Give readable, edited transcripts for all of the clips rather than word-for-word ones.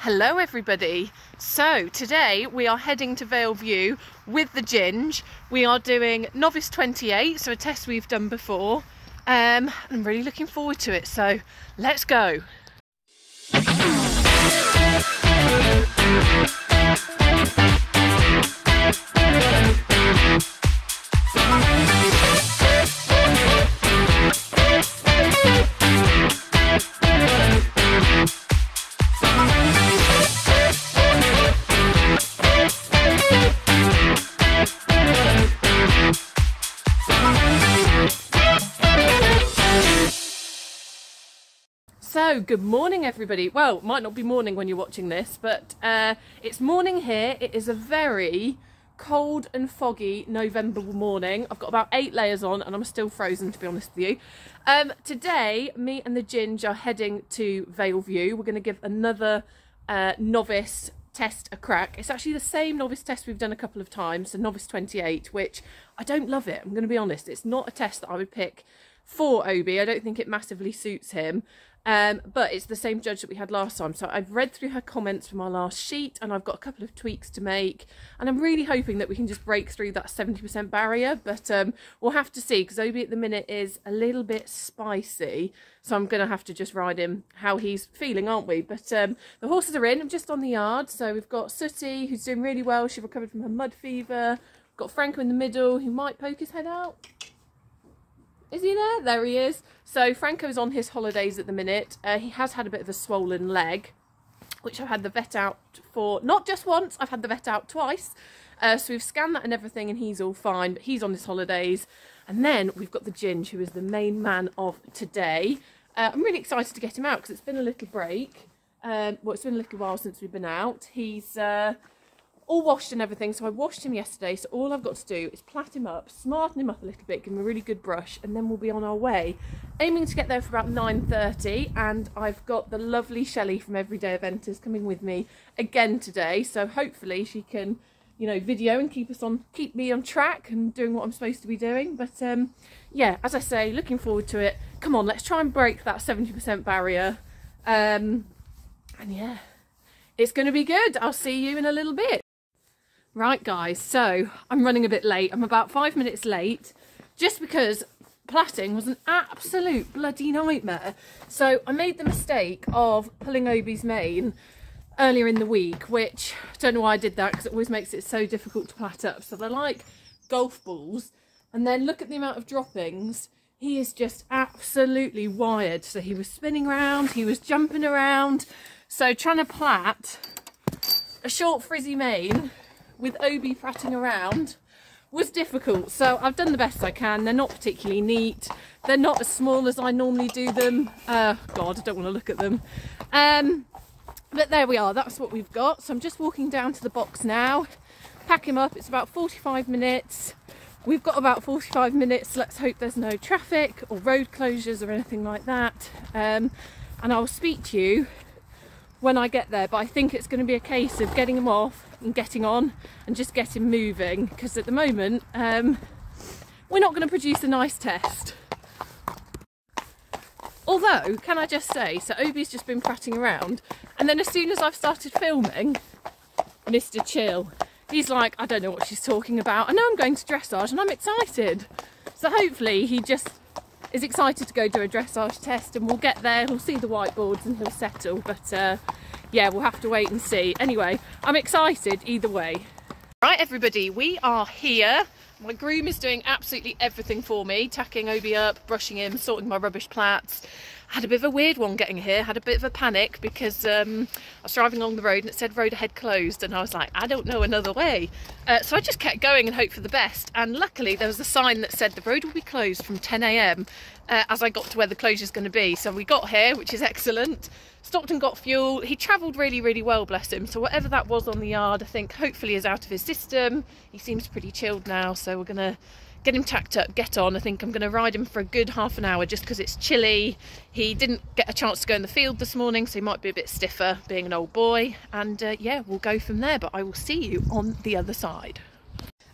Hello everybody. So today we are heading to Vale View with the Ginge. We are doing Novice 28, so a test we've done before. I'm really looking forward to it, so let's go. So good morning everybody. Well, it might not be morning when you're watching this, but it's morning here. It is a very cold and foggy November morning. I've got about 8 layers on and I'm still frozen, to be honest with you. Today me and the Ginge are heading to Vale View. We're going to give another novice test a crack. It's actually the same novice test we've done a couple of times, so Novice 28, which I don't love it. I'm going to be honest, it's not a test that I would pick for Obie. I don't think it massively suits him. But it's the same judge that we had last time, so I've read through her comments from our last sheet and I've got a couple of tweaks to make, and I'm really hoping that we can just break through that 70% barrier, but we'll have to see, because Obie at the minute is a little bit spicy, so I'm gonna have to just ride him how he's feeling, aren't we? But the horses are in. I'm just on the yard, so we've got Sooty, who's doing really well. She recovered from her mud fever. We've got Franco in the middle, who might poke his head out. Is he there? There he is. So Franco's on his holidays at the minute. He has had a bit of a swollen leg, which I've had the vet out for, not just once, I've had the vet out twice. So we've scanned that and everything and he's all fine, but he's on his holidays. And then we've got the Ginge, who is the main man of today. I'm really excited to get him out because it's been a little break. Well, it's been a little while since we've been out. He's all washed and everything, so I washed him yesterday, so all I've got to do is plait him up, smarten him up a little bit, give him a really good brush, and then we'll be on our way, aiming to get there for about 9:30. And I've got the lovely Shelley from Everyday Eventers coming with me again today, so hopefully she can, you know, video and keep me on track and doing what I'm supposed to be doing. But yeah, as I say, looking forward to it. Come on, let's try and break that 70% barrier, and yeah, it's going to be good. I'll see you in a little bit. Right guys, so I'm running a bit late. I'm about 5 minutes late just because plaiting was an absolute bloody nightmare. So I made the mistake of pulling Obie's mane earlier in the week, which I don't know why I did that, because it always makes it so difficult to plait up. So they're like golf balls, and then look at the amount of droppings. He is just absolutely wired. So he was spinning around, he was jumping around. So trying to plait a short frizzy mane with Obie prattling around was difficult, so I've done the best I can. They're not particularly neat, they're not as small as I normally do them. God, I don't want to look at them, but there we are, that's what we've got. So I'm just walking down to the box now, pack him up. It's about 45 minutes. We've got about 45 minutes. Let's hope there's no traffic or road closures or anything like that, and I'll speak to you when I get there. But I think it's going to be a case of getting him off and getting on and just get him moving, because at the moment we're not going to produce a nice test. Although, can I just say, so Obie's just been prattling around, and then as soon as I've started filming, Mr. Chill, he's like, I don't know what she's talking about. I know I'm going to dressage and I'm excited. So hopefully he just is excited to go do a dressage test, and we'll get there, he'll see the whiteboards and he'll settle. But yeah, we'll have to wait and see. Anyway, I'm excited either way. Right everybody, we are here. My groom is doing absolutely everything for me, tacking Obie up, brushing him, sorting my rubbish plaits. Had a bit of a weird one getting here, had a bit of a panic because I was driving along the road and it said road ahead closed, and I was like, I don't know another way. So I just kept going and hoped for the best, and luckily there was a sign that said the road will be closed from 10 AM as I got to where the closure is going to be. So we got here, which is excellent, stopped and got fuel. He travelled really, really well, bless him. So whatever that was on the yard, I think hopefully is out of his system. He seems pretty chilled now, so we're going to get him tacked up, get on. I think I'm going to ride him for a good half an hour just because it's chilly. He didn't get a chance to go in the field this morning, so he might be a bit stiffer being an old boy. And yeah, we'll go from there, but I will see you on the other side.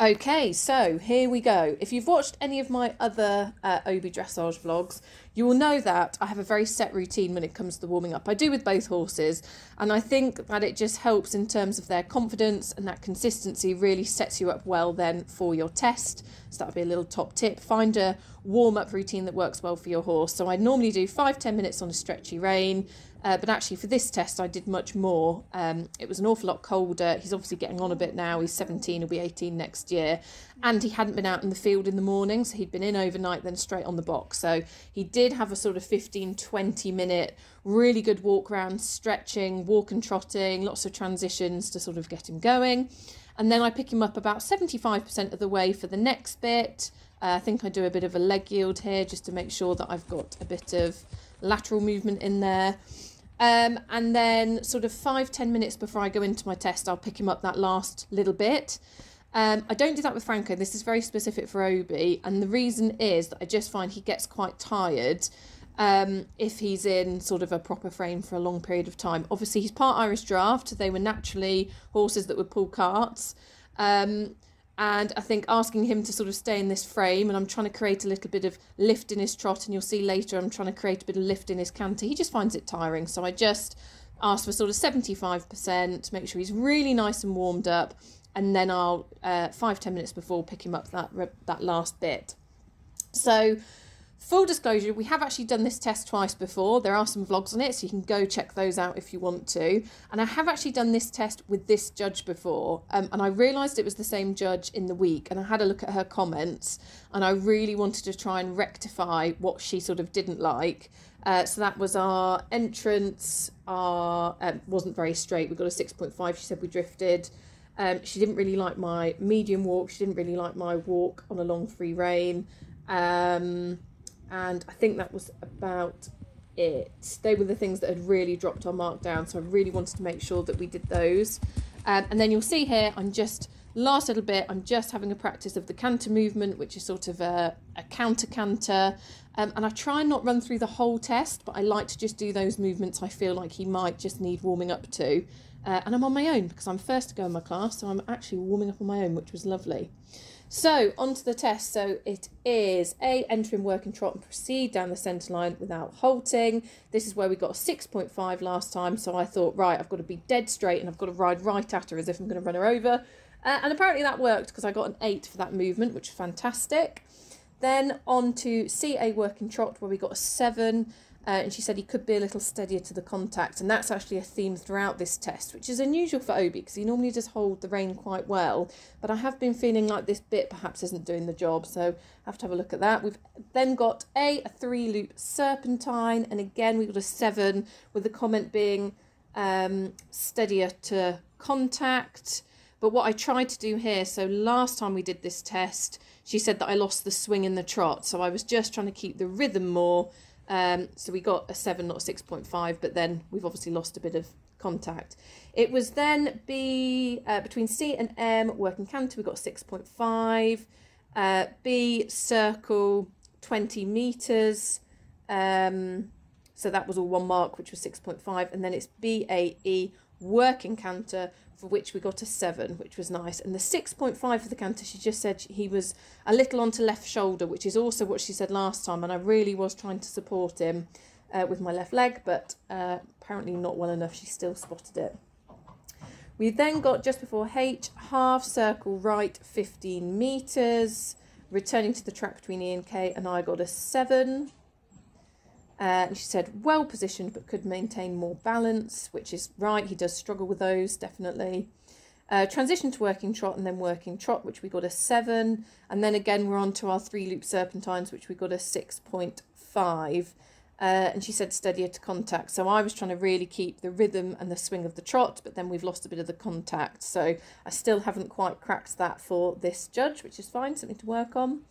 Okay, so here we go. If you've watched any of my other Obie dressage vlogs, you will know that I have a very set routine when it comes to the warming up. I do with both horses, and I think that it just helps in terms of their confidence, and that consistency really sets you up well then for your test. So that would be a little top tip. Find a warm-up routine that works well for your horse. So I normally do 5-10 minutes on a stretchy rein. But actually for this test I did much more. It was an awful lot colder. He's obviously getting on a bit now. He's 17, he'll be 18 next year. And he hadn't been out in the field in the morning, so he'd been in overnight then straight on the box. So he did have a sort of 15-20 minute really good walk around, stretching, walk and trotting, lots of transitions to sort of get him going. And then I pick him up about 75% of the way for the next bit. I think I do a bit of a leg yield here just to make sure that I've got a bit of lateral movement in there. And then sort of 5-10 minutes before I go into my test, I'll pick him up that last little bit. I don't do that with Franco. This is very specific for Obie. And the reason is that I just find he gets quite tired if he's in sort of a proper frame for a long period of time. Obviously, he's part Irish Draft. They were naturally horses that would pull carts. And I think asking him to sort of stay in this frame, and I'm trying to create a little bit of lift in his trot, and you'll see later I'm trying to create a bit of lift in his canter. He just finds it tiring. So I just ask for sort of 75% to make sure he's really nice and warmed up. And then I'll, 5-10 minutes before, pick him up that last bit. So full disclosure, we have actually done this test twice before. There are some vlogs on it, so you can go check those out if you want to. And I have actually done this test with this judge before, and I realised it was the same judge in the week, and I had a look at her comments, and I really wanted to try and rectify what she sort of didn't like. So that was our entrance, wasn't very straight. We got a 6.5, she said we drifted. She didn't really like my medium walk. She didn't really like my walk on a long free rein. And I think that was about it. They were the things that had really dropped our mark down, so I really wanted to make sure that we did those. And then you'll see here, I'm just, last little bit, I'm just having a practice of the canter movement, which is sort of a counter canter. And I try and not run through the whole test, but I like to just do those movements I feel like he might just need warming up to. And I'm on my own because I'm first to go in my class, so I'm actually warming up on my own, which was lovely. So, on to the test. So, it is A, enter in working trot and proceed down the centre line without halting. This is where we got a 6.5 last time, so I thought, right, I've got to be dead straight and I've got to ride right at her as if I'm going to run her over. And apparently that worked because I got an 8 for that movement, which is fantastic. Then on to CA working trot, where we got a 7. And she said he could be a little steadier to the contact, and that's actually a theme throughout this test, which is unusual for Obie because he normally does hold the rein quite well, but I have been feeling like this bit perhaps isn't doing the job, so I have to have a look at that. We've then got a 3-loop serpentine, and again we got a 7 with the comment being steadier to contact. But what I tried to do here, so last time we did this test, she said that I lost the swing in the trot, so I was just trying to keep the rhythm more. So we got a 7, not a 6.5, but then we've obviously lost a bit of contact. It was then B, between C and M, working canter, we got a 6.5. B, circle, 20 metres. So that was all one mark, which was 6.5. And then it's BAE, working canter, for which we got a 7, which was nice. And the 6.5 for the canter, she just said he was a little onto left shoulder, which is also what she said last time. And I really was trying to support him with my left leg, but apparently not well enough. She still spotted it. We then got, just before H, half circle right, 15 metres, returning to the track between E and K, and I got a 7. And she said, well positioned, but could maintain more balance, which is right. He does struggle with those, definitely. Transition to working trot and then working trot, which we got a 7. And then again, we're on to our 3-loop serpentines, which we got a 6.5. And she said steadier to contact. So I was trying to really keep the rhythm and the swing of the trot, but then we've lost a bit of the contact. So I still haven't quite cracked that for this judge, which is fine, something to work on.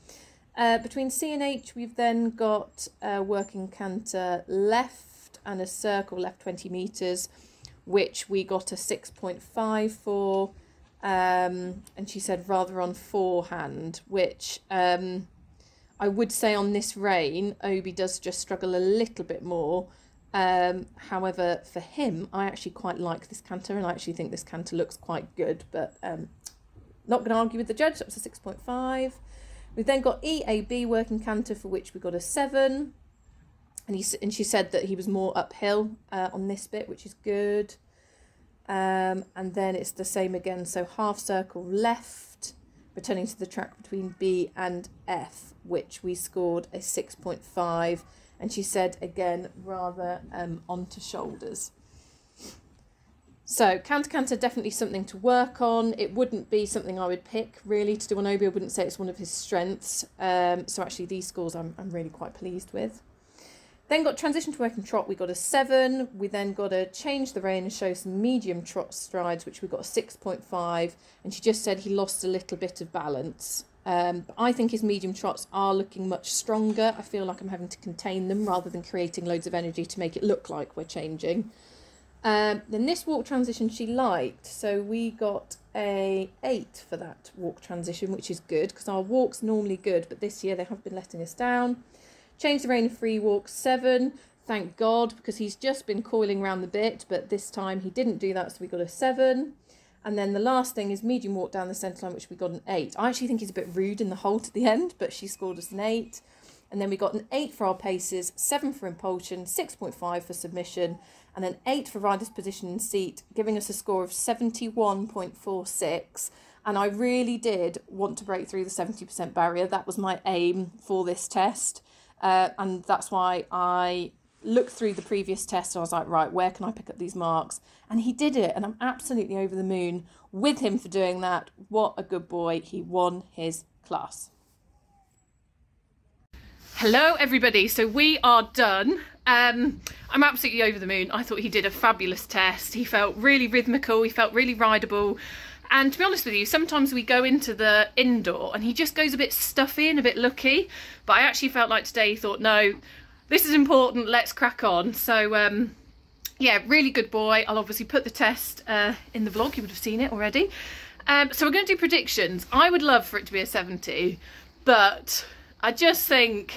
Between C and H, we've then got a working canter left and a circle left 20 metres, which we got a 6.5 for. And she said rather on forehand, which I would say on this rein, Obie does just struggle a little bit more. However, for him, I actually quite like this canter, and I actually think this canter looks quite good, but not going to argue with the judge, that was a 6.5. We've then got EAB working canter, for which we got a 7. And she said that he was more uphill on this bit, which is good. And then it's the same again, so half circle left, returning to the track between B and F, which we scored a 6.5. And she said, again, rather onto shoulders. So canter definitely something to work on. It wouldn't be something I would pick really to do on Obie. I wouldn't say it's one of his strengths. So actually these scores I'm really quite pleased with. Then got transition to working trot, we got a 7. We then got to change the rein and show some medium trot strides, which we got a 6.5. And she just said he lost a little bit of balance. But I think his medium trots are looking much stronger. I feel like I'm having to contain them rather than creating loads of energy to make it look like we're changing. Then this walk transition she liked, so we got a 8 for that walk transition, which is good because our walk's normally good, but this year they have been letting us down. Change the rein and free walk, 7, thank God, because he's just been coiling around the bit, but this time he didn't do that, so we got a 7. And then the last thing is medium walk down the centre line, which we got an 8. I actually think he's a bit rude in the halt at the end, but she scored us an 8. And then we got an 8 for our paces, 7 for impulsion, 6.5 for submission, and an 8 for rider's position and seat, giving us a score of 71.46. And I really did want to break through the 70% barrier. That was my aim for this test. And that's why I looked through the previous test and I was like, right, where can I pick up these marks? And he did it, and I'm absolutely over the moon with him for doing that. What a good boy. He won his class. Hello everybody, so we are done. I'm absolutely over the moon. I thought he did a fabulous test. He felt really rhythmical, he felt really rideable. And to be honest with you, sometimes we go into the indoor and he just goes a bit stuffy and a bit lucky. But I actually felt like today he thought, no, this is important, let's crack on. So yeah, really good boy. I'll obviously put the test in the vlog, you would have seen it already. So we're going to do predictions. I would love for it to be a 70, but I just think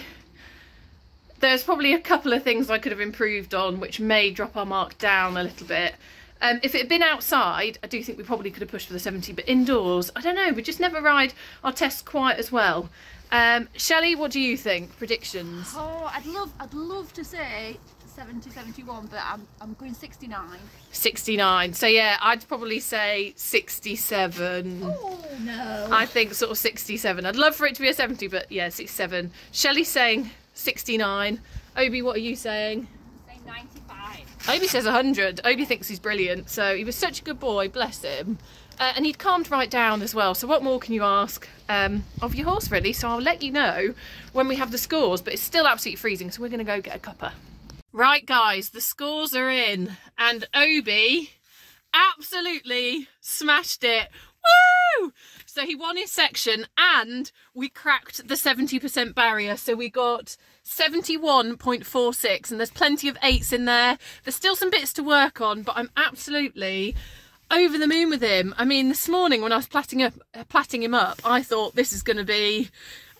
there's probably a couple of things I could have improved on which may drop our mark down a little bit. If it had been outside, I do think we probably could have pushed for the 70, but indoors, I don't know, we just never ride our tests quite as well. Shelley, what do you think? Predictions? Oh, I'd love to say 70, 71, but I'm going 69. 69. So yeah, I'd probably say 67. Oh no. I think sort of 67. I'd love for it to be a 70, but yeah, 67. Shelley's saying 69. Obie, what are you saying? I'm saying 95. Obie says 100. Obie thinks he's brilliant. So he was such a good boy, bless him. And he'd calmed right down as well. So what more can you ask of your horse, really? So I'll let you know when we have the scores, but it's still absolutely freezing. So we're going to go get a cuppa. Right, guys, the scores are in. And Obie absolutely smashed it. Woo! So he won his section and we cracked the 70% barrier. So we got 71.46 and there's plenty of 8s in there. There's still some bits to work on, but I'm absolutely over the moon with him. I mean, this morning when I was platting him up, I thought this is going to be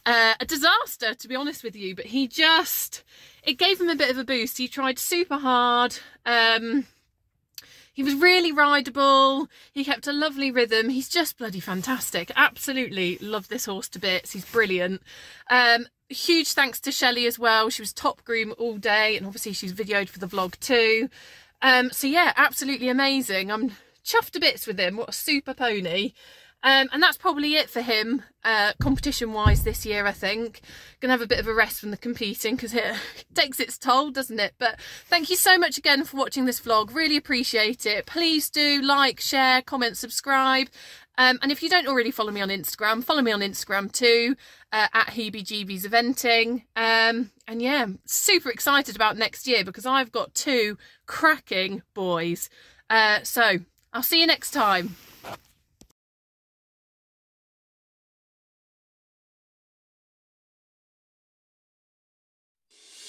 a disaster, to be honest with you. But he just, it gave him a bit of a boost. He tried super hard. He was really rideable. He kept a lovely rhythm. He's just bloody fantastic. Absolutely love this horse to bits. He's brilliant. Huge thanks to Shelley as well. She was top groom all day, and obviously she's videoed for the vlog too. So yeah, absolutely amazing. I'm chuffed to bits with him. What a super pony. And that's probably it for him, competition wise this year, I think. Gonna have a bit of a rest from the competing because it takes its toll, doesn't it? But thank you so much again for watching this vlog. Really appreciate it. Please do like, share, comment, subscribe. And if you don't already follow me on Instagram, follow me on Instagram too, at HeebieJeebies Eventing. And yeah, super excited about next year because I've got 2 cracking boys. So I'll see you next time.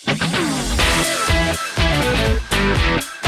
We'll be right back.